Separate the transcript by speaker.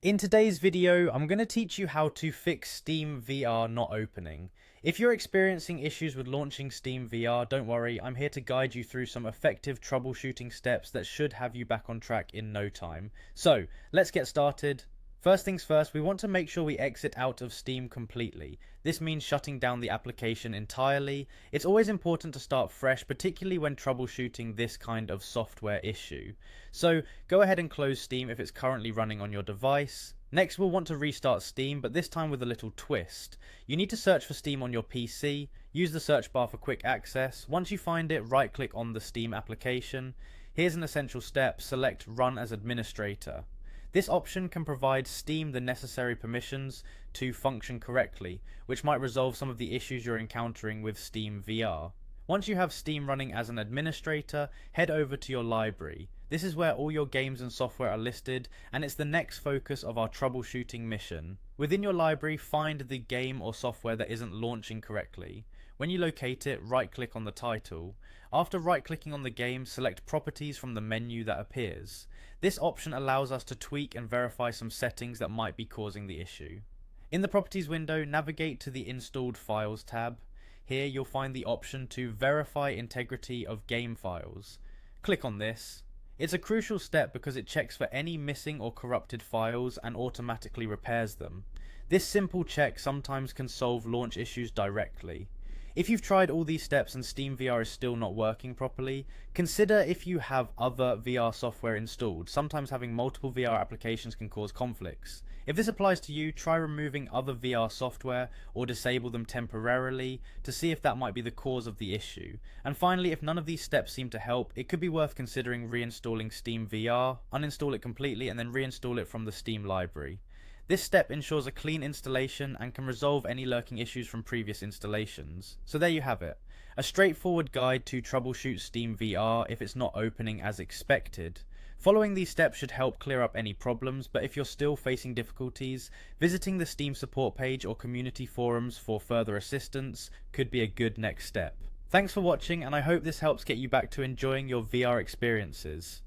Speaker 1: In today's video, I'm going to teach you how to fix Steam VR not opening. If you're experiencing issues with launching Steam VR, don't worry, I'm here to guide you through some effective troubleshooting steps that should have you back on track in no time. So, let's get started. First things first, we want to make sure we exit out of Steam completely. This means shutting down the application entirely. It's always important to start fresh, particularly when troubleshooting this kind of software issue. So go ahead and close Steam if it's currently running on your device. Next, we'll want to restart Steam, but this time with a little twist. You need to search for Steam on your PC, use the search bar for quick access. Once you find it, right click on the Steam application. Here's an essential step, select Run as Administrator. This option can provide Steam the necessary permissions to function correctly, which might resolve some of the issues you're encountering with Steam VR. Once you have Steam running as an administrator, head over to your library. This is where all your games and software are listed, and it's the next focus of our troubleshooting mission. Within your library, find the game or software that isn't launching correctly. When you locate it, right-click on the title. After right-clicking on the game, select Properties from the menu that appears. This option allows us to tweak and verify some settings that might be causing the issue. In the Properties window, navigate to the Installed Files tab. Here you'll find the option to verify integrity of game files. Click on this. It's a crucial step because it checks for any missing or corrupted files and automatically repairs them. This simple check sometimes can solve launch issues directly. If you've tried all these steps and Steam VR is still not working properly, consider if you have other VR software installed. Sometimes having multiple VR applications can cause conflicts. If this applies to you, try removing other VR software or disable them temporarily to see if that might be the cause of the issue. And finally, if none of these steps seem to help, it could be worth considering reinstalling Steam VR, uninstall it completely, and then reinstall it from the Steam library. This step ensures a clean installation and can resolve any lurking issues from previous installations. So there you have it. A straightforward guide to troubleshoot Steam VR if it's not opening as expected. Following these steps should help clear up any problems, but if you're still facing difficulties, visiting the Steam support page or community forums for further assistance could be a good next step. Thanks for watching, and I hope this helps get you back to enjoying your VR experiences.